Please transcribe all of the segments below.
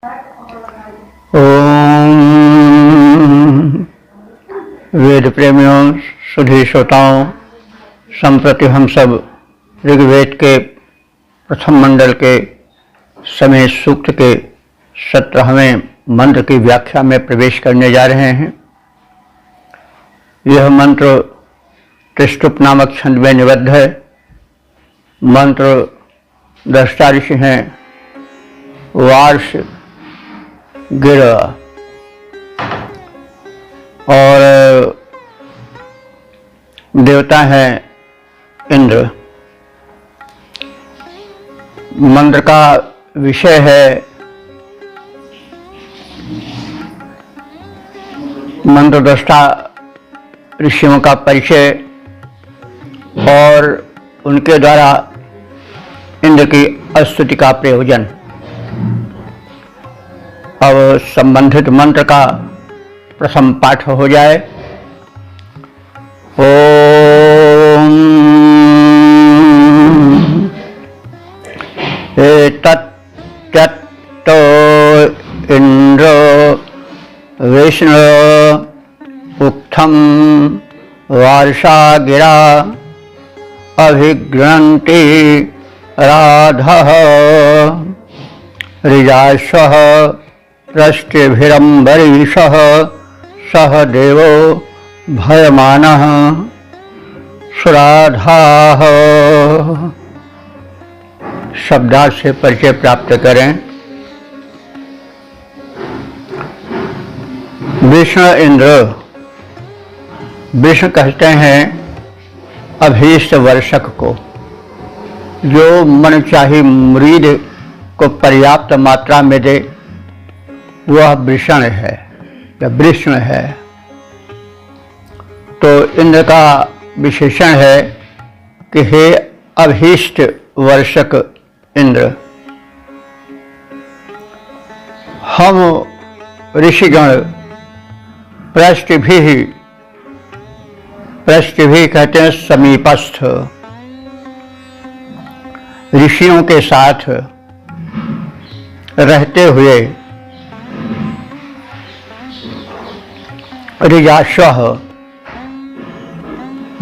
ओम वेद प्रेमियों, सुधी श्रोताओं, संप्रति हम सब ऋग्वेद के प्रथम मंडल के समय सूक्त के 17वें मंत्र की व्याख्या में प्रवेश करने जा रहे हैं। यह मंत्र त्रिष्टुप नामक छंद में निबद्ध है। मंत्र दृष्टा ऋषि हैं वार्ष, गिर और देवता हैं इंद्र। मंत्र का विषय है मंत्र दृष्टा ऋषियों का परिचय और उनके द्वारा इंद्र की स्तुति का प्रयोजन। अब संबंधित मंत्र का प्रथम पाठ हो जाए। ओम एतत्तो इंद्र विष्णु उक्थम वार्षा गिरा अभिगृह्णन्ति राधः ऋजाश्वः रष्टिभिरम्बरीषः सह देवो भयमानः सुराधाः। शब्दार्थ से परिचय प्राप्त करें। विष्णु इंद्र, विष्णु कहते हैं अभीष्ट वर्षक को, जो मनचाही मुरीद को पर्याप्त मात्रा में दे, वह वृषण है या वृष्ण है। तो इंद्र का विशेषण है कि हे अभीष्ट वर्षक इंद्र, हम ऋषिगण पृष्ठभि कहते हैं समीपस्थ, ऋषियों के साथ रहते हुए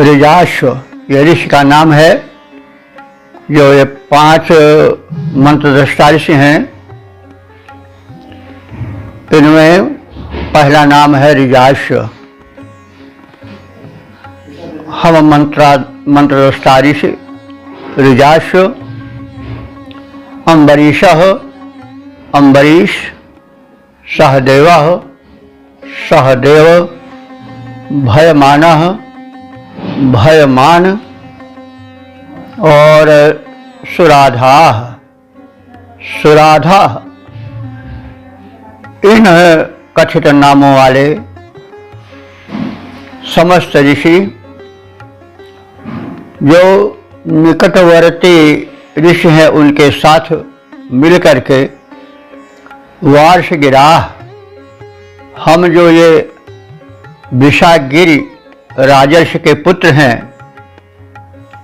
ऋजाश्व ये ऋषि का नाम है। जो ये 5 मंत्रदृष्टा ऋषि हैं, इनमें पहला नाम है ऋजाश्व। हम मंत्रदृष्टा ऋषि ऋजाश्व, अम्बरीशः अम्बरीश, सहदेवः सहदेव, भयमानः भयमान और सुराधाः सुराधा। इन कथित नामों वाले समस्त ऋषि जो निकटवर्ती ऋषि हैं, उनके साथ मिलकर के वार्षगिराः, हम जो ये वृषागिरि राजर्षि के पुत्र हैं,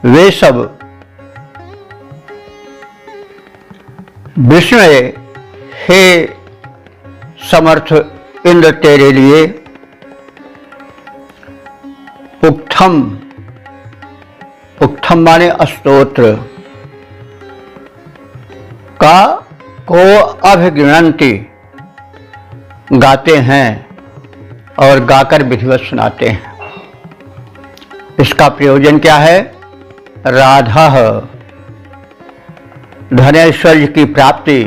वे सब विष्णु हे समर्थ इंद्र तेरे लिए उक्थम, उक्थम माने स्तोत्र का को अभिगृह्णन्ति गाते हैं और गाकर विधिवत सुनाते हैं। इसका प्रयोजन क्या है? राधा, धनेश्वर्य की प्राप्ति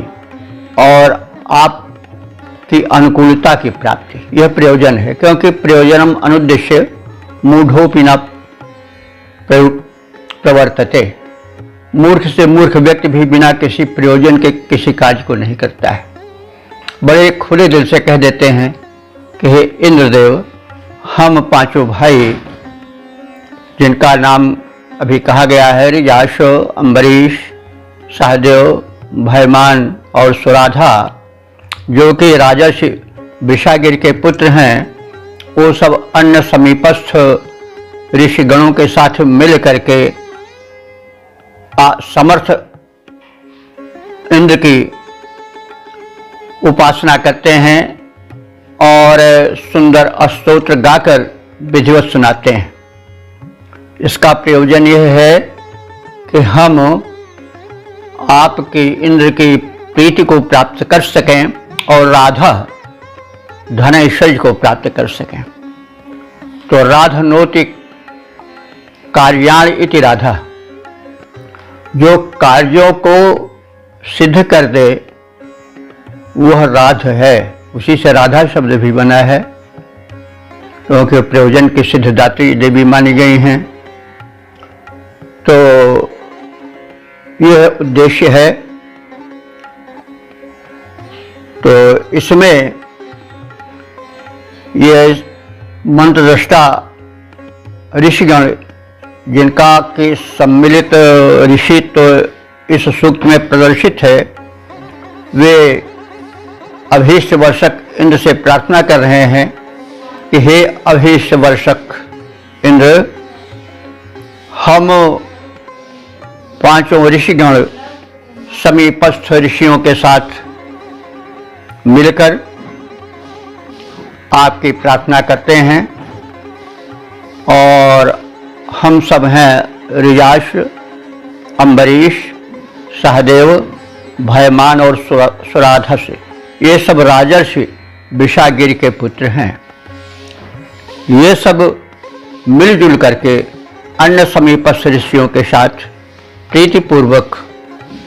और आपकी अनुकूलता की प्राप्ति, यह प्रयोजन है। क्योंकि प्रयोजनम अनुद्देश्य मूढ़ोपि न प्रवर्तते, मूर्ख से मूर्ख व्यक्ति भी बिना किसी प्रयोजन के किसी कार्य को नहीं करता है। बड़े खुले दिल से कह देते हैं कि हे इंद्रदेव, हम 5 भाई, जिनका नाम अभी कहा गया है ऋजाश्व, अम्बरीश, सहदेव, भयमान और सुराधा, जो कि राजर्षि वृषागिरि के पुत्र हैं, वो सब अन्य समीपस्थ ऋषिगणों के साथ मिल करके समर्थ इंद्र की उपासना करते हैं और सुंदर स्तोत्र गाकर विधिवत सुनाते हैं। इसका प्रयोजन यह है कि हम आपकी इंद्र की प्रीति को प्राप्त कर सकें और राधा धन ऐश्वर्य को प्राप्त कर सकें। तो राधनोति कार्याण इति राधा, जो कार्यों को सिद्ध कर दे वह राध है। उसी से राधा शब्द भी बना है, क्योंकि प्रयोजन की सिद्धदात्री देवी मानी गई हैं। तो यह उद्देश्य है। तो इसमें यह मंत्रदृष्टा ऋषिगण, जिनका के सम्मिलित ऋषि तो इस सूक्त में प्रदर्शित है, वे अभीष्ट वर्षक इंद्र से प्रार्थना कर रहे हैं कि हे अभीष्ट वर्षक इंद्र, हम पांचों ऋषिगण समीपस्थ ऋषियों के साथ मिलकर आपकी प्रार्थना करते हैं और हम सब हैं ऋजाश, अम्बरीश, सहदेव, भयमान और सुराधस। ये सब राजर्षि विषागिरि के पुत्र हैं। ये सब मिलजुल करके अन्य समीपस्थ ऋषियों के साथ प्रीतिपूर्वक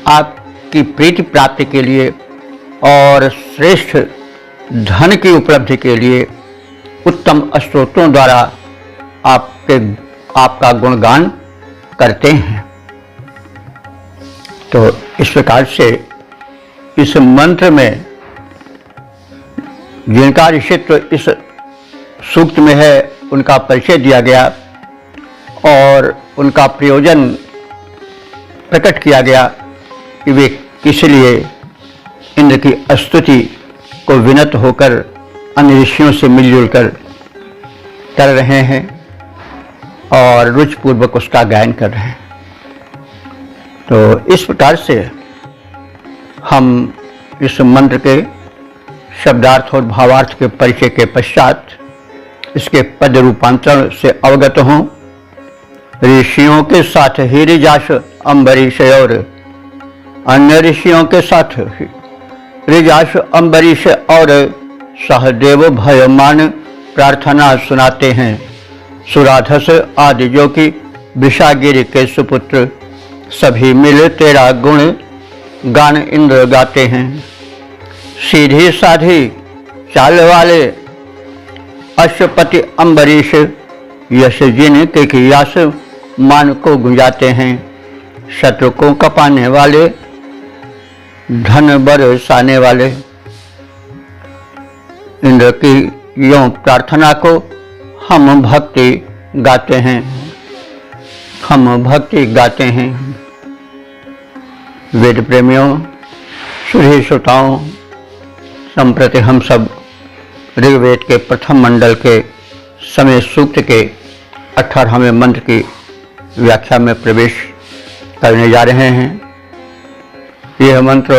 आपकी प्रीति प्राप्ति के लिए और श्रेष्ठ धन की उपलब्धि के लिए उत्तम स्तोत्रों द्वारा आपका गुणगान करते हैं। तो इस प्रकार से इस मंत्र में जिनका ऋषित्व इस सूक्त में है उनका परिचय दिया गया और उनका प्रयोजन प्रकट किया गया कि वे किस लिए इंद्र की स्तुति को विनत होकर अन्य ऋषियों से मिलजुल कर रहे हैं और रुचिपूर्वक उसका गायन कर रहे हैं। तो इस प्रकार से हम इस मंत्र के शब्दार्थ और भावार्थ के परिचय के पश्चात इसके पद रूपांतरण से अवगत हों। ऋषियों के साथ ही ऋजाश, अम्बरीश और अन्य ऋषियों के साथ ऋजाश, अम्बरीश और सहदेव भयमान प्रार्थना सुनाते हैं। सुराधस आदि जो कि विषागिरि के सुपुत्र सभी मिल तेरा गुण गान इंद्र गाते हैं। सीधी साधी चाल वाले अश्वपति अम्बरीश यश जिन के यश मान को गुंजाते हैं। शत्रु को कपाने वाले धन बरसाने वाले इंद्र की यों प्रार्थना को हम भक्ति गाते हैं। हम भक्ति गाते हैं। वेद प्रेमियों, सुधी श्रोताओं, संप्रति हम सब ऋग्वेद के प्रथम मंडल के समय सूक्त के 18वें मंत्र की व्याख्या में प्रवेश करने जा रहे हैं। यह मंत्र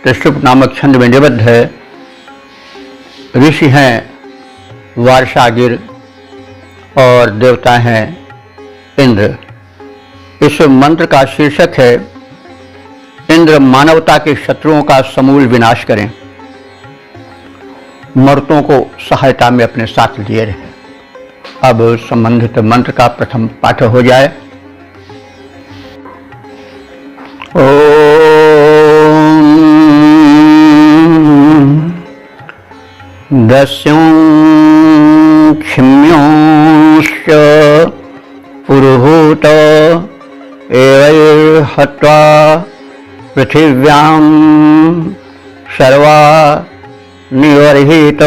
त्रिशुप नामक छंद में निबद्ध है। ऋषि हैं वार्षागिर और देवता हैं इंद्र। इस मंत्र का शीर्षक है इंद्र मानवता के शत्रुओं का समूल विनाश करें, मर्तों को सहायता में अपने साथ लिए रहे। अब संबंधित मंत्र का प्रथम पाठ हो जाए। दस्यों क्षम्योश्च पुरुहूत एवैर्हत्वा पृथिव्यां सर्वा निवर्हित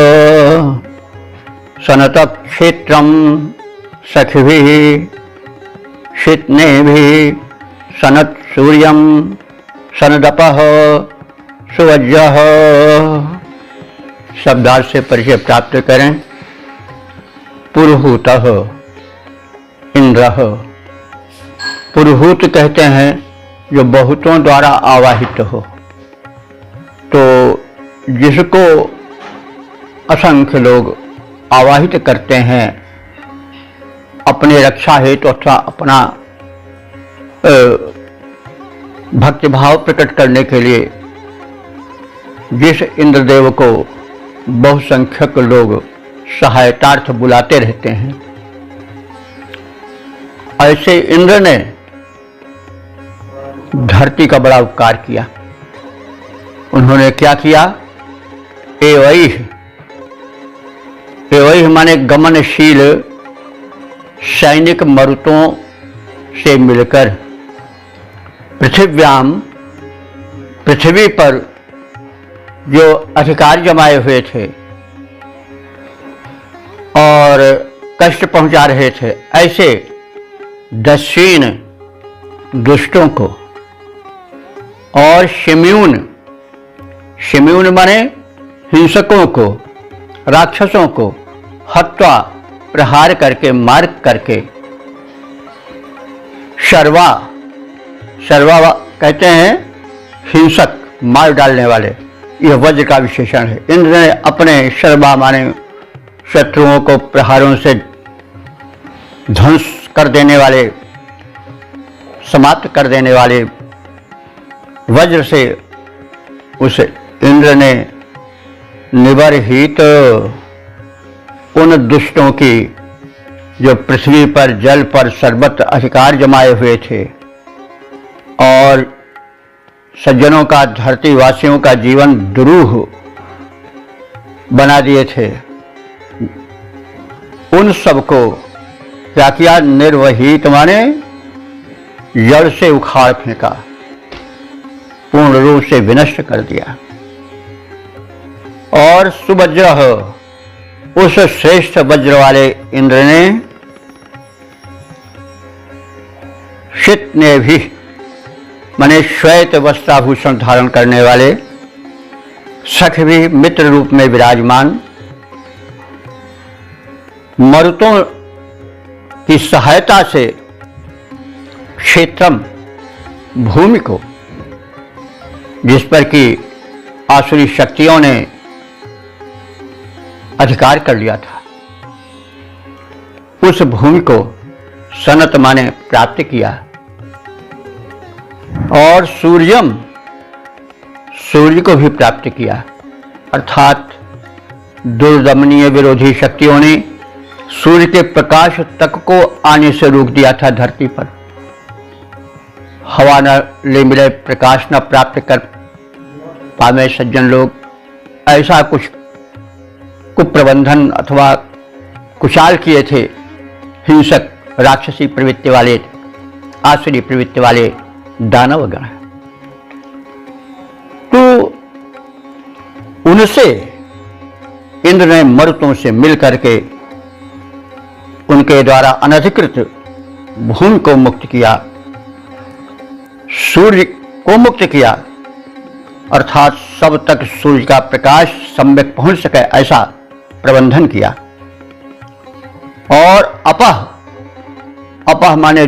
सनतक्षेत्रं सखिभिः शित्नेभिः सनत्सूर्यं सनदपः सुवज्रः। शब्दार्थ से परिचय प्राप्त करें। पुरुहूतः इंद्रः। पुरुहूत कहते हैं जो बहुतों द्वारा आवाहित हो। तो जिसको असंख्य लोग आवाहित करते हैं अपने रक्षा हेतु अथवा अपना भक्तिभाव प्रकट करने के लिए, जिस इंद्रदेव को बहुसंख्यक लोग सहायतार्थ बुलाते रहते हैं, ऐसे इंद्र ने धरती का बड़ा उपकार किया। उन्होंने क्या किया? एवैह माने गमनशील सैनिक मरुतों से मिलकर पृथ्वी पर जो अधिकार जमाए हुए थे और कष्ट पहुंचा रहे थे, ऐसे दक्षिण दुष्टों को और शिम्यून माने हिंसकों को, राक्षसों को हत्वा प्रहार करके, मार करके, शर्वा कहते हैं हिंसक, मार डालने वाले, यह वज्र का विशेषण है। इंद्र ने अपने शर्वा माने शत्रुओं को प्रहारों से ध्वंस कर देने वाले, समाप्त कर देने वाले वज्र से उस इंद्र ने निबरहित उन दुष्टों की जो पृथ्वी पर, जल पर सर्वत्र अधिकार जमाए हुए थे और सज्जनों का, धरती वासियों का जीवन दुरूह बना दिए थे, उन सबको क्या किया? निर्वहित माने जड़ से उखाड़ फेंका, पूर्ण रूप से विनष्ट कर दिया। और सुवज्र, उस श्रेष्ठ वज्र वाले इंद्र ने शित ने भी माने श्वेत वस्त्राभूषण धारण करने वाले, सख भी मित्र रूप में विराजमान मरुतों की सहायता से क्षेत्रम भूमि को, जिस पर कि आसुरी शक्तियों ने अधिकार कर लिया था, उस भूमि को सनत माने प्राप्त किया। और सूर्य को भी प्राप्त किया, अर्थात दुर्दमनीय विरोधी शक्तियों ने सूर्य के प्रकाश तक को आने से रोक दिया था धरती पर। हवा न ले मिले, प्रकाश न प्राप्त कर पावे सज्जन लोग, ऐसा कुछ कुप्रबंधन अथवा कुचाल किए थे हिंसक, राक्षसी प्रवृत्ति वाले, आसुरी प्रवृत्ति वाले दानवगण। तो उनसे इंद्र ने मरुतों से मिलकर के उनके द्वारा अनधिकृत भूमि को मुक्त किया, सूर्य को मुक्त किया, अर्थात सब तक सूर्य का प्रकाश सम्यक पहुंच सके ऐसा प्रबंधन किया। और अपह माने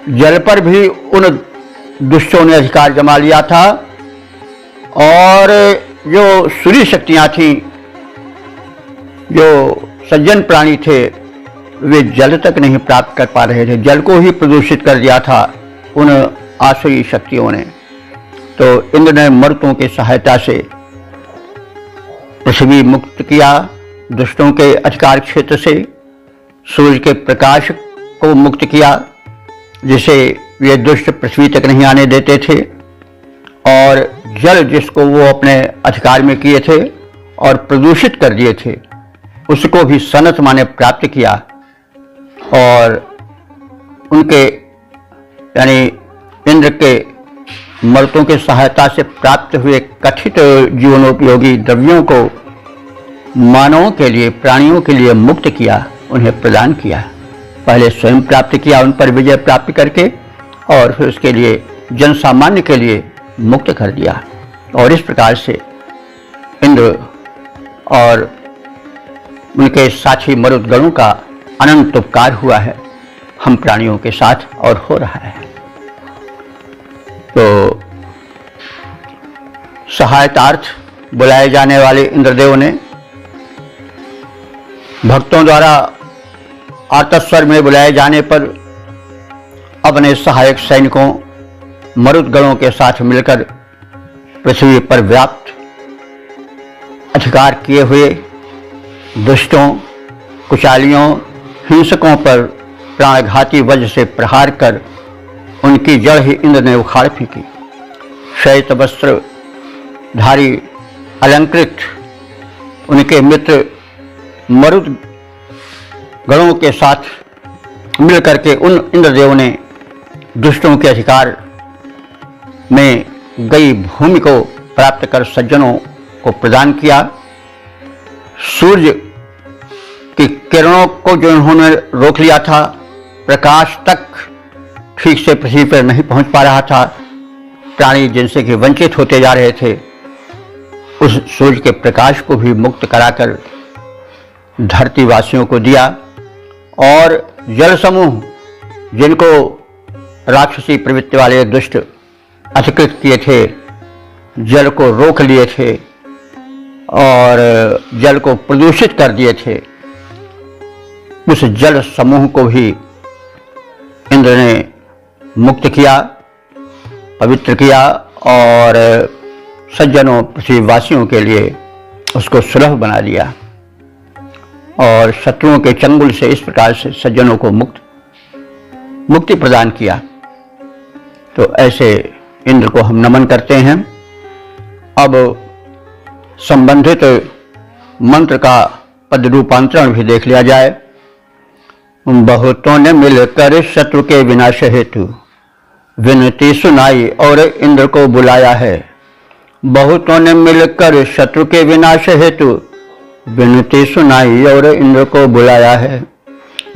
जल पर भी उन दुष्टों ने अधिकार जमा लिया था। और जो सूर्य शक्तियां थीं, जो सज्जन प्राणी थे, वे जल तक नहीं प्राप्त कर पा रहे थे, जल को ही प्रदूषित कर दिया था उन आसुरी शक्तियों ने। तो इंद्र ने मरुतों की सहायता से पृथ्वी मुक्त किया दुष्टों के अधिकार क्षेत्र से, सूर्य के प्रकाश को मुक्त किया जिसे वे दुष्ट पृथ्वी तक नहीं आने देते थे, और जल जिसको वो अपने अधिकार में किए थे और प्रदूषित कर दिए थे, उसको भी सनत माने प्राप्त किया। और उनके यानी इंद्र के मर्तों के सहायता से प्राप्त हुए कथित जीवनोपयोगी द्रव्यों को मानवों के लिए, प्राणियों के लिए मुक्त किया, उन्हें प्रदान किया। पहले स्वयं प्राप्त किया, उन पर विजय प्राप्त करके, और फिर उसके लिए जन सामान्य के लिए मुक्त कर दिया। और इस प्रकार से इंद्र और उनके साथी मरुदगणों का अनंत उपकार हुआ है हम प्राणियों के साथ और हो रहा है। तो सहायतार्थ बुलाए जाने वाले इंद्रदेव ने भक्तों द्वारा आर्तस्वर में बुलाए जाने पर अपने सहायक सैनिकों मरुदगणों के साथ मिलकर पृथ्वी पर व्याप्त अधिकार किए हुए दुष्टों, कुचालियों, हिंसकों पर प्राणघाती वज्र से प्रहार कर उनकी जड़ ही इंद्र ने उखाड़ फेंकी। श्वेत वस्त्र धारी अलंकृत उनके मित्र मरुद गणों के साथ मिलकर के उन इंद्रदेव ने दुष्टों के अधिकार में गई भूमि को प्राप्त कर सज्जनों को प्रदान किया। सूर्य की किरणों को जो उन्होंने रोक लिया था, प्रकाश तक ठीक से पृथ्वी पर नहीं पहुंच पा रहा था, प्राणी जिनसे कि वंचित होते जा रहे थे, उस सूर्य के प्रकाश को भी मुक्त कराकर धरती वासियों को दिया। और जल समूह जिनको राक्षसी प्रवृत्ति वाले दुष्ट अधिकृत किए थे, जल को रोक लिए थे और जल को प्रदूषित कर दिए थे, उस जल समूह को भी इंद्र ने मुक्त किया, पवित्र किया और सज्जनों पृथ्वीवासियों के लिए उसको सुलभ बना दिया और शत्रुओं के चंगुल से इस प्रकार से सज्जनों को मुक्ति प्रदान किया। तो ऐसे इंद्र को हम नमन करते हैं। अब संबंधित मंत्र का पद रूपांतरण भी देख लिया जाए। बहुतों ने मिलकर शत्रु के विनाश हेतु विनती सुनाई और इंद्र को बुलाया है। बहुतों ने मिलकर शत्रु के विनाश हेतु विनती सुनाई और इंद्र को बुलाया है।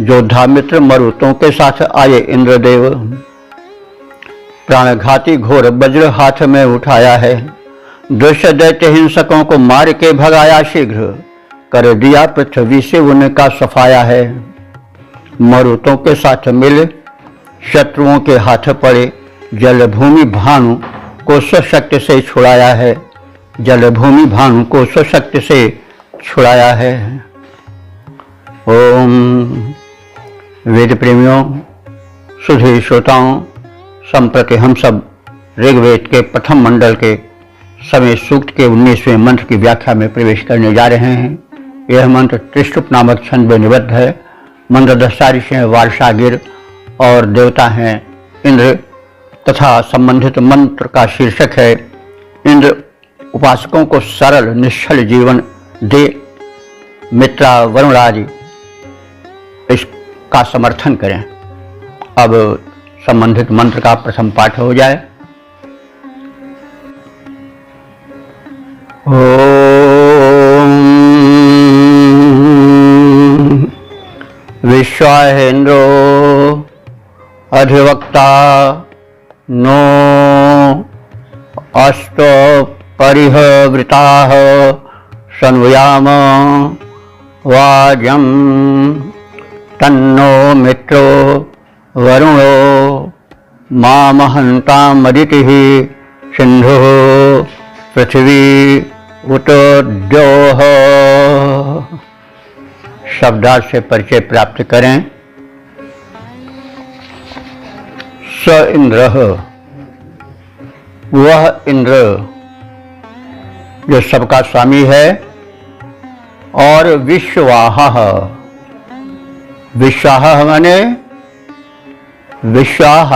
योद्धा मित्र मरुतों के साथ आए इंद्रदेव, प्राणघाती घोर वज्र हाथ में उठाया है। दुष्ट दैत्य हिंसकों को मार के भगाया, शीघ्र कर दिया पृथ्वी से उनका सफाया है। मरुतों के साथ मिल शत्रुओं के हाथ पड़े, जलभूमि भानु को स्वशक्ति से छुड़ाया है। जलभूमि भानु को स्वशक्ति से छुड़ाया है। ओम वेद प्रेमियों, सुधी श्रोताओं, संप्रति हम सब ऋग्वेद के प्रथम मंडल के समय सूक्त के 19वें मंत्र की व्याख्या में प्रवेश करने जा रहे हैं। यह मंत्र त्रिष्टुप नामक छंद में निबद्ध है। मंत्र दृष्टा ऋषि हैं वार्षागिर और देवता हैं इंद्र तथा संबंधित मंत्र का शीर्षक है इंद्र उपासकों को सरल निश्चल जीवन दे, मित्रा वरुण आदि इसका समर्थन करें। अब संबंधित मंत्र का प्रथम पाठ हो जाए। ओम विश्वाहेन्द्रो अधिवक्ता नो अष्ट परिहवृताः सन्वयाम वाजं तन्नो मित्रो वरुणो मामहन्तामदितिः सिन्धुः पृथ्वी उत द्योः। शब्दार्थ से परिचय प्राप्त करें। स इंद्र, वह इंद्र जो सबका स्वामी है, और विश्वाह, विश्वाह माने विश्वाह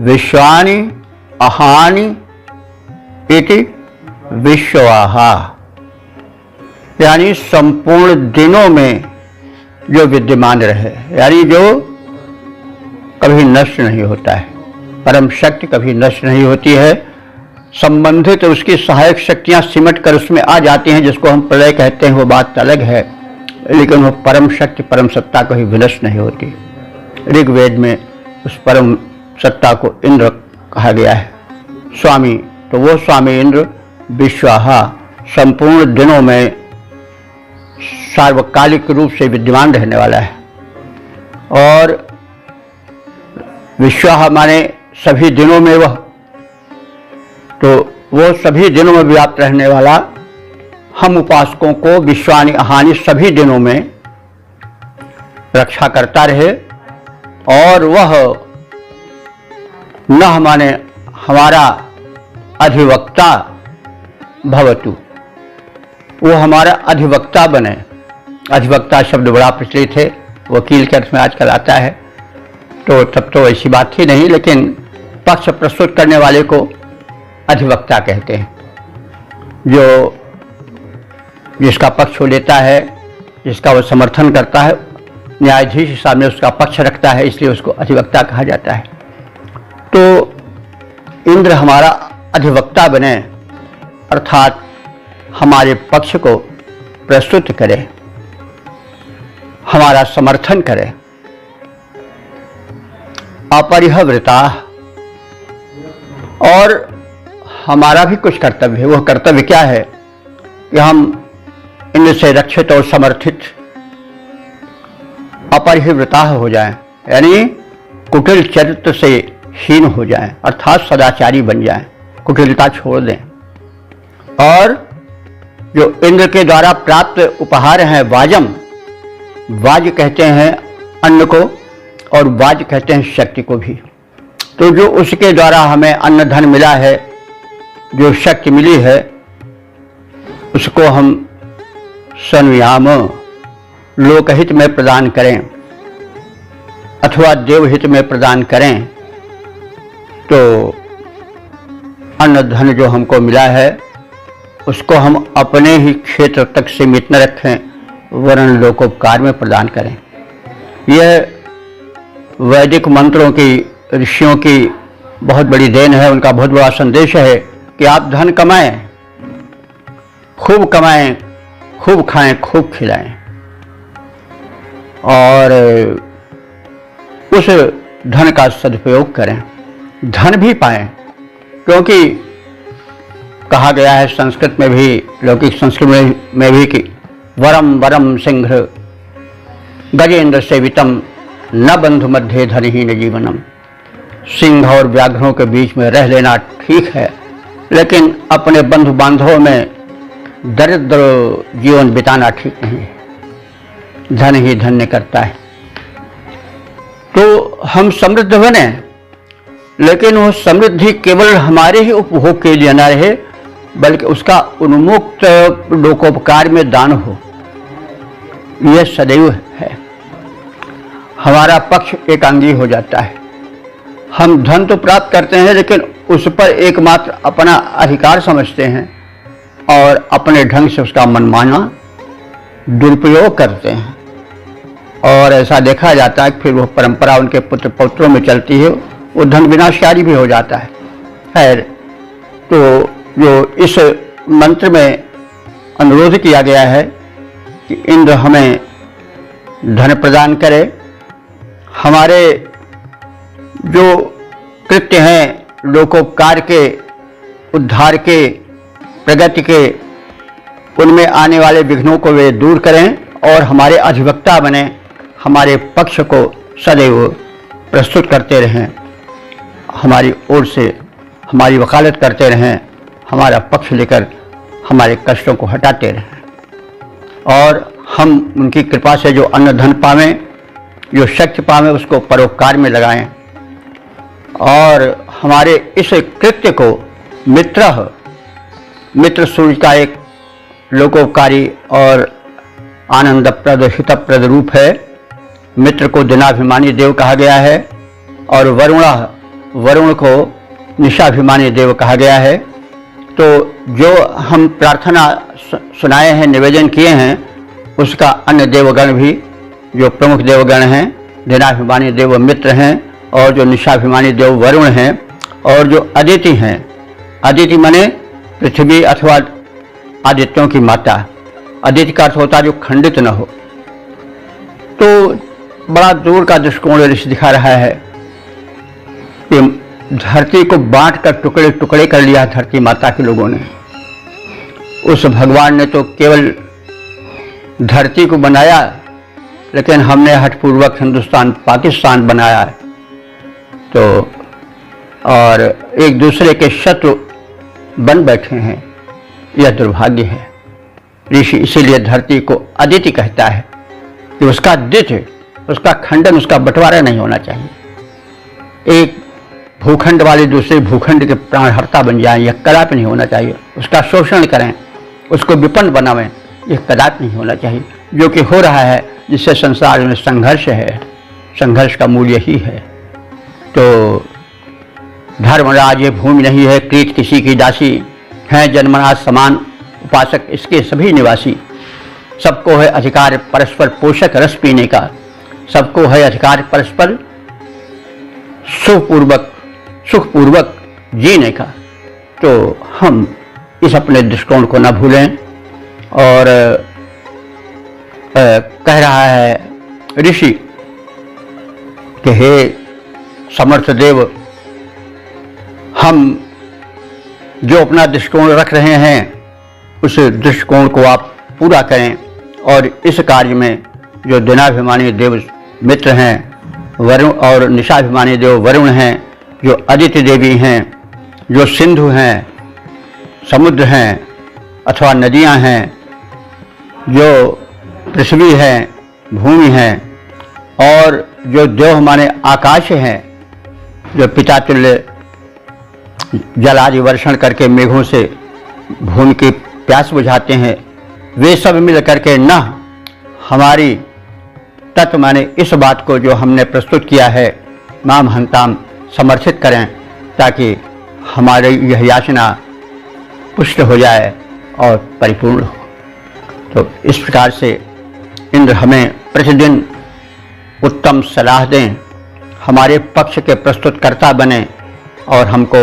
विश्वानि अहानि इति विश्वाह, यानी संपूर्ण दिनों में जो विद्यमान रहे, यानी जो कभी नष्ट नहीं होता है। परम शक्ति कभी नष्ट नहीं होती है। संबंधित उसकी सहायक शक्तियां सिमट कर उसमें आ जाती हैं, जिसको हम प्रलय कहते हैं, वो बात अलग है, लेकिन वो परम शक्ति परम सत्ता कभी विनष्ट नहीं होती। ऋग्वेद में उस परम सत्ता को इंद्र कहा गया है। स्वामी, तो वो स्वामी इंद्र विश्वाहा संपूर्ण दिनों में सार्वकालिक रूप से विद्यमान रहने वाला है। और विश्वाहा माने सभी दिनों में वह, तो वो सभी दिनों में व्याप्त रहने वाला, हम उपासकों को विश्वानि हानि सभी दिनों में रक्षा करता रहे, और वह न माने हमारा अधिवक्ता भवतु, वो हमारा अधिवक्ता बने। अधिवक्ता शब्द बड़ा प्रचलित है, वकील के अर्थ में आजकल आता है, तो तब तो ऐसी बात थी नहीं, लेकिन पक्ष प्रस्तुत करने वाले को अधिवक्ता कहते हैं। जो जिसका पक्ष वो लेता है, जिसका वो समर्थन करता है, न्यायाधीश के सामने उसका पक्ष रखता है, इसलिए उसको अधिवक्ता कहा जाता है। तो इंद्र हमारा अधिवक्ता बने, अर्थात हमारे पक्ष को प्रस्तुत करे, हमारा समर्थन करे। अपरिहवृता, और हमारा भी कुछ कर्तव्य है। वह कर्तव्य क्या है कि हम इंद्र से रक्षित और समर्थित अपरिहवृता हो जाएं, यानी कुटिल चरित्र से हीन हो जाएं, अर्थात सदाचारी बन जाएं, कुटिलता छोड़ दें। और जो इंद्र के द्वारा प्राप्त उपहार हैं, वाजम, वाज कहते हैं अन्न को, और वाज कहते हैं शक्ति को भी। तो जो उसके द्वारा हमें अन्न धन मिला है, जो शक्ति मिली है, उसको हम संयाम लोकहित में प्रदान करें अथवा देवहित में प्रदान करें। तो अन्न धन जो हमको मिला है, उसको हम अपने ही क्षेत्र तक सीमित न रखें, वरन लोकोपकार में प्रदान करें। यह वैदिक मंत्रों की, ऋषियों की बहुत बड़ी देन है। उनका बहुत बड़ा संदेश है कि आप धन कमाएं, खूब कमाएं, खूब खाएं, खूब खिलाएं, और उस धन का सदुपयोग करें, धन भी पाएं। क्योंकि कहा गया है संस्कृत में भी, लौकिक संस्कृत में भी कि वरम वरम सिंह गजेंद्र सेवितम न बंधु मध्य धनहीन जीवनम। सिंह और व्याघ्रों के बीच में रह लेना ठीक है, लेकिन अपने बंधु बांधवों में दरिद्र जीवन बिताना ठीक नहीं है। धन ही धन्य करता है। तो हम समृद्ध बने, लेकिन वो समृद्धि केवल हमारे ही उपभोग के लिए न रहे, बल्कि उसका उन्मुक्त लोकोपकार में दान हो, यह सदैव है। हमारा पक्ष एकांगी हो जाता है। हम धन तो प्राप्त करते हैं, लेकिन उस पर एकमात्र अपना अधिकार समझते हैं और अपने ढंग से उसका मनमाना दुरुपयोग करते हैं। और ऐसा देखा जाता है कि फिर वह परंपरा उनके पुत्र पौत्रों में चलती है, वो धन विनाशकारी भी हो जाता है। खैर, तो जो इस मंत्र में अनुरोध किया गया है कि इंद्र हमें धन प्रदान करे, हमारे जो कृत्य हैं लोकोपकार के, उद्धार के, प्रगति के, उनमें आने वाले विघ्नों को वे दूर करें और हमारे अधिवक्ता बने, हमारे पक्ष को सदैव प्रस्तुत करते रहें, हमारी ओर से हमारी वकालत करते रहें, हमारा पक्ष लेकर हमारे कष्टों को हटाते रहें, और हम उनकी कृपा से जो अन्न धन पावें, जो शक्ति पावें, उसको परोपकार में लगाएं। और हमारे इस कृत्य को मित्र सूर्य का एक लोकोपकारी और आनंदप्रद हितप्रद रूप है। मित्र को दिनाभिमानी देव कहा गया है, और वरुण को निशाभिमानी देव कहा गया है। तो जो हम प्रार्थना सुनाए हैं, निवेदन किए हैं, उसका अन्य देवगण भी, जो प्रमुख देवगण हैं, दिनाभिमानी देव मित्र हैं, और जो निशाभिमानी देव वरुण हैं, और जो अदिति हैं, अदिति माने पृथ्वी अथवा आदित्यों की माता। अदिति का अर्थ होता है जो खंडित न हो। तो बड़ा दूर का दृष्टिकोण ऋषि दिखा रहा है कि धरती को बांट कर टुकड़े टुकड़े कर लिया धरती माता के लोगों ने। उस भगवान ने तो केवल धरती को बनाया, लेकिन हमने हठपूर्वक हिंदुस्तान पाकिस्तान बनाया है। तो और एक दूसरे के शत्रु बन बैठे हैं, यह दुर्भाग्य है। ऋषि इसीलिए धरती को अदिति कहता है कि उसका द्वितीय, उसका खंडन, उसका बंटवारा नहीं होना चाहिए। एक भूखंड वाले दूसरे भूखंड के प्राणहर्ता बन जाएं, यह कदापि नहीं होना चाहिए। उसका शोषण करें, उसको विपन्न बनावें, यह कदापि नहीं होना चाहिए। जो कि हो रहा है, जिससे संसार में संघर्ष है, संघर्ष का मूल्य ही है। तो धर्मराज ये भूमि नहीं है, कृत किसी की दासी, हैं जन्मनाथ समान उपासक इसके सभी निवासी। सबको है अधिकार परस्पर पोषक रस पीने का, सबको है अधिकार परस्पर सुखपूर्वक जीने का। तो हम इस अपने दृष्टिकोण को न भूलें। और कह रहा है ऋषि कि हे समर्थ देव, हम जो अपना दृष्टिकोण रख रहे हैं उस दृष्टिकोण को आप पूरा करें। और इस कार्य में जो दिनाभिमानी देव मित्र हैं वरुण और निशाभिमानी देव वरुण हैं, जो अदिति देवी हैं, जो सिंधु हैं, समुद्र हैं अथवा नदियां हैं, जो पृथ्वी है, भूमि है, और जो देव माने आकाश हैं, जो पिता तुल्य जल आदि वर्षण करके मेघों से भूमि की प्यास बुझाते हैं, वे सब मिल करके न हमारी तत्व माने इस बात को जो हमने प्रस्तुत किया है माम हंताम समर्थित करें, ताकि हमारी यह याचना पुष्ट हो जाए और परिपूर्ण हो। तो इस प्रकार से इंद्र हमें प्रतिदिन उत्तम सलाह दें, हमारे पक्ष के प्रस्तुतकर्ता बने और हमको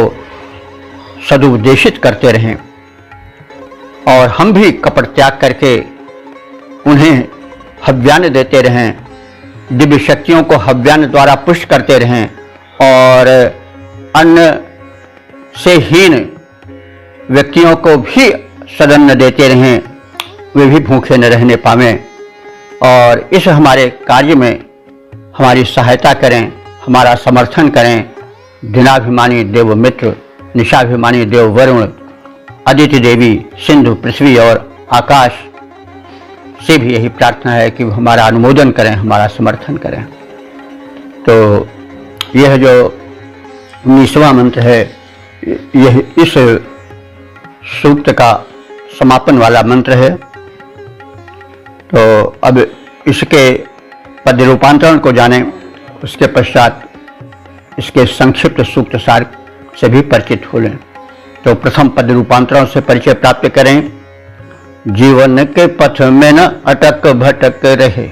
सदुपदेशित करते रहें। और हम भी कपट त्याग करके उन्हें हव्यान्न देते रहें, दिव्य शक्तियों को हव्यान्न द्वारा पुष्ट करते रहें, और अन्न से हीन व्यक्तियों को भी सदन्न देते रहें, वे भी भूखे न रहने पावें। और इस हमारे कार्य में हमारी सहायता करें, हमारा समर्थन करें। दिनाभिमानी देव मित्र, निशाभिमानी देव वरुण, अदिति देवी, सिंधु, पृथ्वी और आकाश से भी यही प्रार्थना है कि हमारा अनुमोदन करें, हमारा समर्थन करें। तो यह जो 19वां मंत्र है, यह इस सूक्त का समापन वाला मंत्र है। तो अब इसके पद रूपांतरण को जानें, उसके पश्चात इसके संक्षिप्त सूक्त सार से भी परिचित हो लें। तो प्रथम पद रूपांतरण से परिचय प्राप्त करें। जीवन के पथ में न अटक भटक रहे,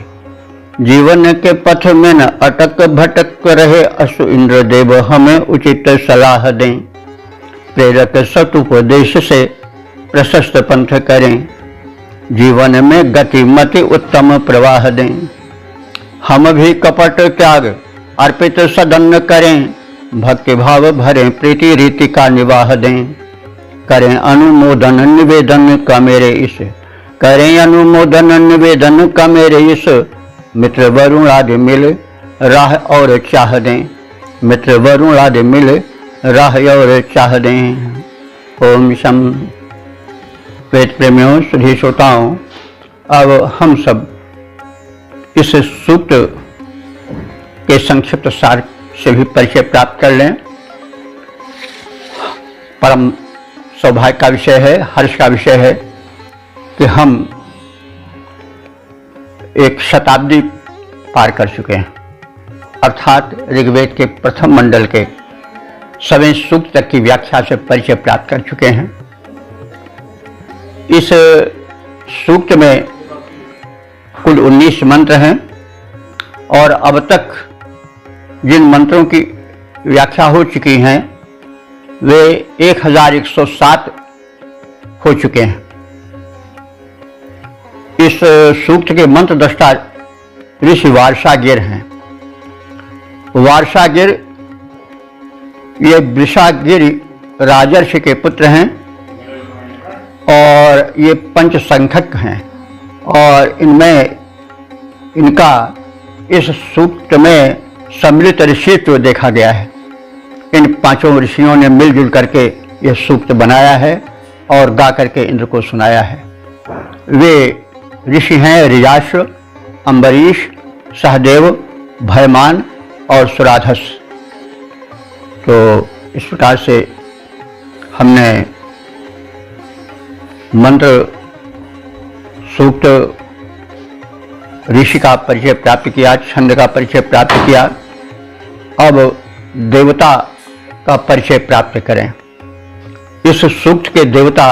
जीवन के पथ में न अटक भटक रहे, असु इंद्र देव हमें उचित सलाह दें। प्रेरक सतुपदेश से प्रशस्त पंथ करें, जीवन में गति मति उत्तम प्रवाह दें। हम भी कपट त्याग अर्पित सदन करें, भक्ति भाव भरें प्रीति रीति का निवाह दें। करें अनुमोदन निवेदन का मेरे इस, करें अनुमोदन निवेदन का मेरे इस, मित्र वरुण आदि मिल राह और चाह दें। मित्र वरुण आदि मिल राह और चाह दें। ओम शम। वेद प्रेमियों, सुधी श्रोताओं, अब हम सब इस सूक्त के संक्षिप्त सार से भी परिचय प्राप्त कर लें। परम सौभाग्य का विषय है, हर्ष का विषय है कि हम एक शताब्दी पार कर चुके हैं, अर्थात ऋग्वेद के प्रथम मंडल के 7वें सूक्त तक की व्याख्या से परिचय प्राप्त कर चुके हैं। इस सूक्त में कुल 19 मंत्र हैं और अब तक जिन मंत्रों की व्याख्या हो चुकी हैं वे 1107 हो चुके हैं। इस सूक्त के मंत्र दृष्टा ऋषि वार्षागिर हैं। वार्षागिर ये वृषागिरि राजर्षि के पुत्र हैं और ये पंचसंख्यक हैं, और इनमें इनका इस सूक्त में सम्मिलित ऋषित्व देखा गया है। इन पांचों ऋषियों ने मिलजुल करके यह सूक्त बनाया है और गा करके इंद्र को सुनाया है। वे ऋषि हैं ऋजाश्व, अम्बरीश, सहदेव, भयमान और सुराधस। तो इस प्रकार से हमने मंत्र, सूक्त, ऋषि का परिचय प्राप्त किया, छंद का परिचय प्राप्त किया। अब देवता का परिचय प्राप्त करें। इस सूक्त के देवता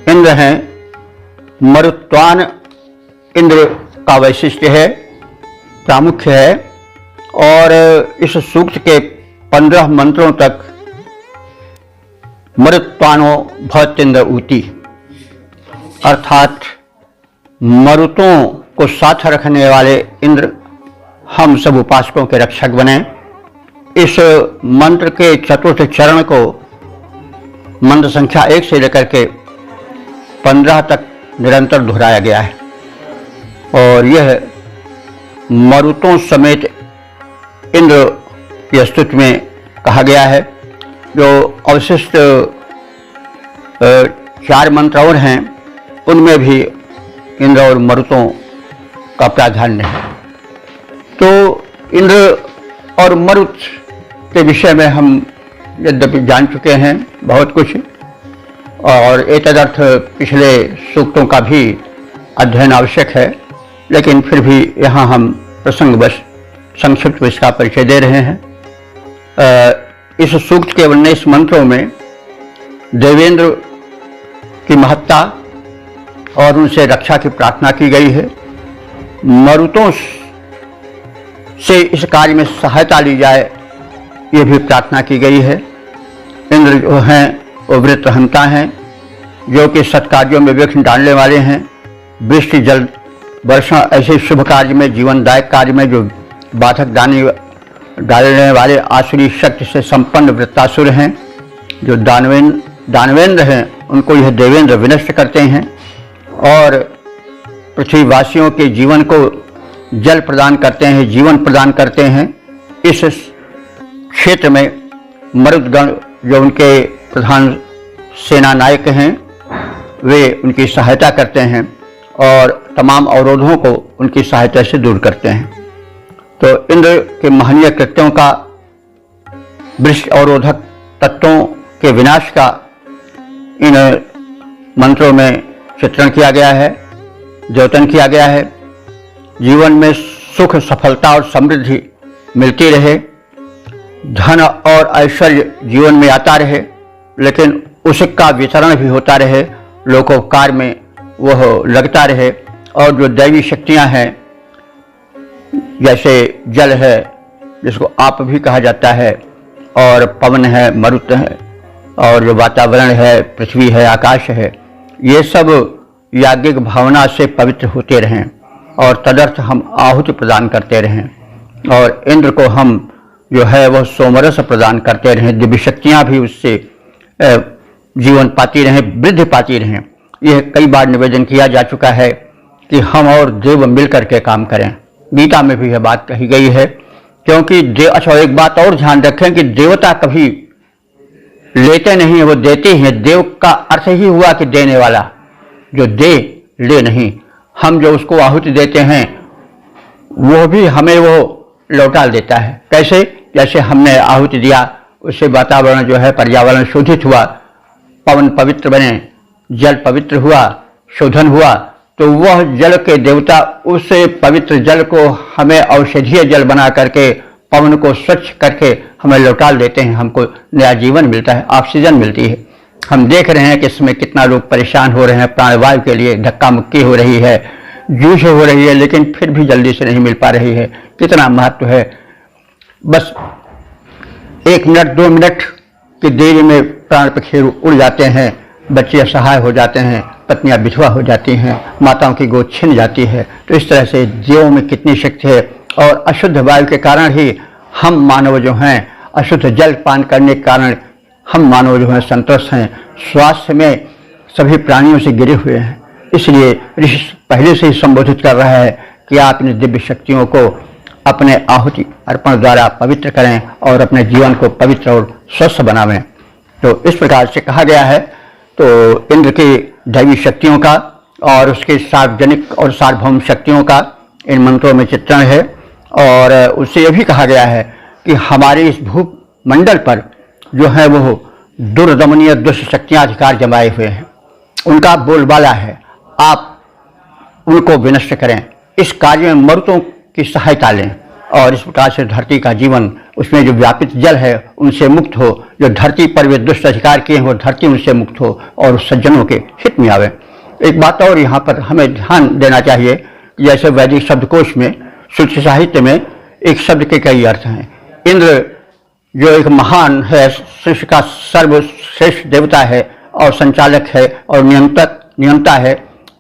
इंद्र हैं। मरुत्वान इंद्र का वैशिष्ट्य है, प्रामुख्य है। और इस सूक्त के 15 मंत्रों तक मरुत्वानो भवत्येन्द्र ऊती, अर्थात मरुतों को साथ रखने वाले इंद्र हम सब उपासकों के रक्षक बने। इस मंत्र के चतुर्थ चरण को मंत्र संख्या 1 से लेकर के 15 तक निरंतर दोहराया गया है और यह मरुतों समेत इंद्र की स्तुति में कहा गया है। जो अवशिष्ट 4 मंत्र और हैं उनमें भी इंद्र और मरुतों का प्राधान्य है। तो इंद्र और मरुत के विषय में हम यद्यपि जान चुके हैं बहुत कुछ, और एतदर्थ पिछले सूक्तों का भी अध्ययन आवश्यक है, लेकिन फिर भी यहाँ हम प्रसंगवश संक्षिप्त इसका परिचय दे रहे हैं। इस सूक्त के 19 मंत्रों में देवेंद्र की महत्ता और उनसे रक्षा की प्रार्थना की गई है। मरुतों से इस कार्य में सहायता ली जाए, ये भी प्रार्थना की गई है। इंद्र जो हैं वो वृत्रहंता हैं, जो कि सत्कार्यों में विघ्न डालने वाले हैं। वृष्टि, जल वर्षा ऐसे शुभ कार्य में, जीवनदायक कार्य में जो बाधक डालने वाले आसुरी शक्ति से संपन्न वृत्तासुर हैं। जो दानवेंद्र हैं उनको यह देवेंद्र विनष्ट करते हैं और पृथ्वीवासियों के जीवन को जल प्रदान करते हैं, जीवन प्रदान करते हैं। इस क्षेत्र में मरुदगण जो उनके प्रधान सेना नायक हैं वे उनकी सहायता करते हैं और तमाम अवरोधों को उनकी सहायता से दूर करते हैं। तो इंद्र के महनीय कृत्यों का, वृक्ष अवरोधक तत्वों के विनाश का इन मंत्रों में चित्रण किया गया है, द्योतन किया गया है। जीवन में सुख, सफलता और समृद्धि मिलती रहे, धन और ऐश्वर्य जीवन में आता रहे, लेकिन उसका वितरण भी होता रहे, लोकोपकार में वह लगता रहे। और जो दैवी शक्तियां हैं, जैसे जल है जिसको आप भी कहा जाता है, और पवन है, मरुत है, और जो वातावरण है, पृथ्वी है, आकाश है, ये सब याज्ञिक भावना से पवित्र होते रहें और तदर्थ हम आहुति प्रदान करते रहें। और इंद्र को हम जो है वह सोमरस प्रदान करते रहें, दिव्य शक्तियाँ भी उससे जीवन पाती रहें, वृद्धि पाती रहें। यह कई बार निवेदन किया जा चुका है कि हम और देव मिल करके काम करें। गीता में भी यह बात कही गई है, क्योंकि अच्छा एक बात और ध्यान रखें कि देवता कभी लेते नहीं है, वो देते ही हैं। देव का अर्थ ही हुआ कि देने वाला, जो दे ले नहीं। हम जो उसको आहुति देते हैं वो भी हमें वो लौटा देता है। कैसे? जैसे हमने आहुति दिया, उससे वातावरण जो है, पर्यावरण शोधित हुआ, पवन पवित्र बने, जल पवित्र हुआ, शोधन हुआ, तो वह जल के देवता उस पवित्र जल को हमें औषधीय जल बना करके, पवन को स्वच्छ करके हमें लौटा देते हैं। हमको नया जीवन मिलता है, ऑक्सीजन मिलती है। हम देख रहे हैं कि इसमें कितना लोग परेशान हो रहे हैं, प्राणवायु के लिए धक्का मुक्की हो रही है, जूझ हो रही है, लेकिन फिर भी जल्दी से नहीं मिल पा रही है। कितना महत्व है। बस 1 मिनट 2 मिनट की देरी में प्राण पखेरु उड़ जाते हैं, बच्चे असहाय हो जाते हैं, पत्नियां विधवा हो जाती हैं, माताओं की गोद छिन जाती है। तो इस तरह से जीवों में कितनी शक्ति है। और अशुद्ध वायु के कारण ही हम मानव जो हैं, अशुद्ध जल पान करने के कारण हम मानव जो हैं संतुष्ट हैं। स्वास्थ्य में सभी प्राणियों से गिरे हुए हैं। इसलिए ऋषि पहले से ही संबोधित कर रहा है कि आप इन दिव्य शक्तियों को अपने आहुति अर्पण द्वारा पवित्र करें और अपने जीवन को पवित्र और स्वस्थ बनावें। तो इस प्रकार से कहा गया है। तो इंद्र की दैवी शक्तियों का और उसके सार्वजनिक और सार्वभौम शक्तियों का इन मंत्रों में चित्रण है। और उससे यह भी कहा गया है कि हमारे इस भूमंडल पर जो है वो दुर्दमनीय दुष्ट शक्तियाँ अधिकार जमाए हुए हैं, उनका बोलबाला है, आप उनको विनष्ट करें, इस कार्य में मरुतों की सहायता लें और इस प्रकार से धरती का जीवन, उसमें जो व्यापित जल है उनसे मुक्त हो, जो धरती पर वे दुष्ट अधिकार किए हैं वो धरती उनसे मुक्त हो और सज्जनों के हित में आवे। एक बात और यहाँ पर हमें ध्यान देना चाहिए, जैसे वैदिक शब्दकोश में, श्रुति साहित्य में एक शब्द के कई अर्थ हैं। इंद्र जो एक महान है, सृष्टि का सर्वश्रेष्ठ देवता है और संचालक है और नियंता है,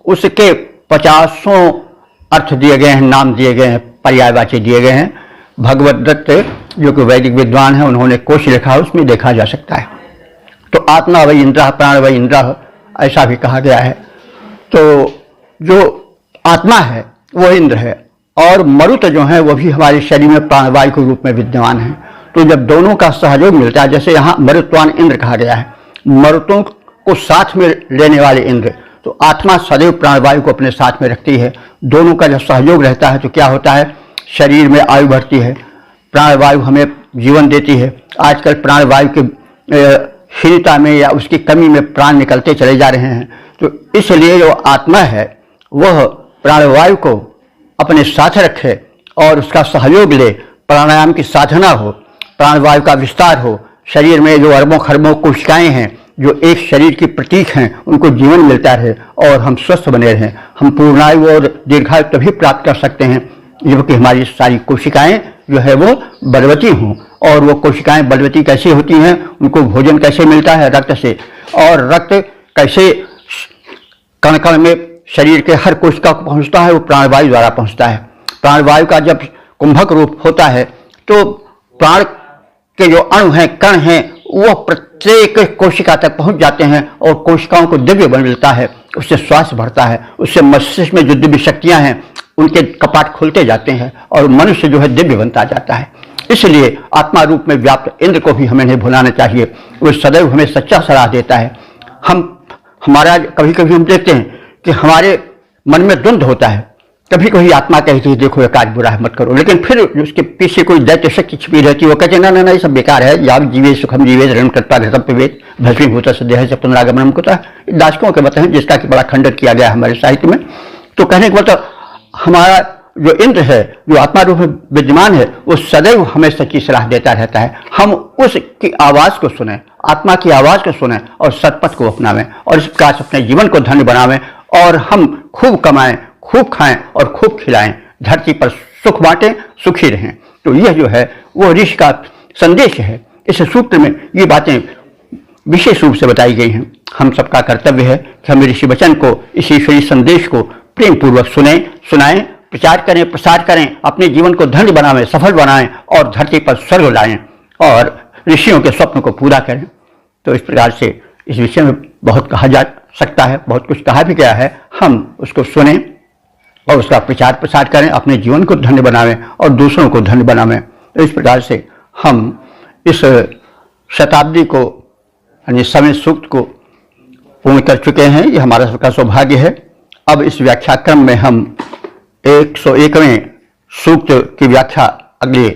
उसके 50 अर्थ दिए गए हैं, नाम दिए गए हैं, पर्यायवाची दिए गए हैं। भगवत दत्त जो कि वैदिक विद्वान है, उन्होंने कोश लिखा, उसमें देखा जा सकता है। तो आत्मा वही इंद्र, प्राण वही इंद्र, ऐसा भी कहा गया है। तो जो आत्मा है वो इंद्र है और मरुत जो है वो भी हमारे शरीर में प्राणवायु के रूप में विद्यमान है। तो जब दोनों का सहयोग मिलता है, जैसे यहाँ मरुत्वान इंद्र कहा गया है, मरुतों को साथ में लेने वाले इंद्र, तो आत्मा सदैव प्राणवायु को अपने साथ में रखती है। दोनों का जब सहयोग रहता है तो क्या होता है, शरीर में आयु बढ़ती है, प्राणवायु हमें जीवन देती है। आजकल प्राणवायु की हीनता में या उसकी कमी में प्राण निकलते चले जा रहे हैं। तो इसलिए जो आत्मा है वह प्राणवायु को अपने साथ रखे और उसका सहयोग ले, प्राणायाम की साधना हो, प्राणवायु का विस्तार हो, शरीर में जो अरबों खरबों कोशिकाएं हैं जो एक शरीर की प्रतीक हैं, उनको जीवन मिलता रहे और हम स्वस्थ बने रहें। हम पूर्णायु और दीर्घायु तभी प्राप्त कर सकते हैं जबकि हमारी सारी कोशिकाएं जो है वो बलवती हों। और वो कोशिकाएं बलवती कैसे होती हैं, उनको भोजन कैसे मिलता है, रक्त से, और रक्त कैसे कण कण में शरीर के हर कोशिका को पहुंचता है, वो प्राणवायु द्वारा पहुंचता है। प्राणवायु का जब कुंभक रूप होता है तो प्राण के जो अणु हैं, कण हैं, वो प्रत्येक कोशिका तक पहुंच जाते हैं और कोशिकाओं को दिव्य बल मिलता है, उससे स्वास्थ्य बढ़ता है, उससे मस्तिष्क में जो दिव्य शक्तियां हैं उनके कपाट खुलते जाते हैं और मनुष्य जो है दिव्य बनता जाता है। इसलिए आत्मा रूप में व्याप्त इंद्र को भी हमें नहीं भुलाना चाहिए, वो सदैव हमें सच्चा सलाह देता है। हमारा कभी कभी हम देखते हैं कि हमारे मन में द्वंद्व होता है, कभी कभी आत्मा कहती है देखो ये काज बुरा है मत करो, लेकिन फिर उसके पीछे कोई दैत्य शक्ति छिपी रहती है, वो कहते हैं ना ये सब बेकार है, याग जीवे सुखम जीवे ऋण कर्ता घृतम पिबेत भस्मीभूत देह से पुनरागमनम कुतः, दार्शनिकों के मत हैं जिसका कि बड़ा खंडन किया गया है हमारे साहित्य में। तो कहने का मतलब हमारा जो इंद्र है, जो आत्मा रूप में विद्यमान है, वो सदैव हमें सच्ची सलाह देता रहता है। हम उसकी आवाज़ को सुने, आत्मा की आवाज़ को सुने और सतपथ को अपनावें और इस प्रकार से अपने जीवन को धन्य बनावें और हम खूब कमाएं, खूब खाएं और खूब खिलाएं, धरती पर सुख बांटें, सुखी रहें। तो यह जो है वो ऋषि का संदेश है। इस सूत्र में ये बातें विशेष रूप से बताई गई हैं। हम सबका कर्तव्य है कि हम ऋषि वचन को, इस ईश्वरीय संदेश को प्रेम पूर्वक सुनाएं, प्रचार करें, प्रसार करें, अपने जीवन को धन्य बनाएं, सफल बनाएं और धरती पर स्वर्ग लाएं और ऋषियों के स्वप्न को पूरा करें। तो इस प्रकार से इस विषय में बहुत कहा जा सकता है, बहुत कुछ कहा भी गया है। हम उसको सुने और उसका प्रचार प्रसार करें, अपने जीवन को धन्य बनावें और दूसरों को धन्य बनावें। तो इस प्रकार से हम इस शताब्दी को यानी समय सूक्त को पूर्ण कर चुके हैं। ये हमारा सबका सौभाग्य है। अब इस व्याख्याक्रम में हम 101वें सूक्त की व्याख्या अगले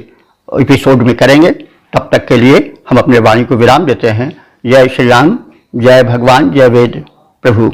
एपिसोड में करेंगे। तब तक के लिए हम अपने वाणी को विराम देते हैं। जय श्री राम, जय भगवान, जय वेद प्रभु।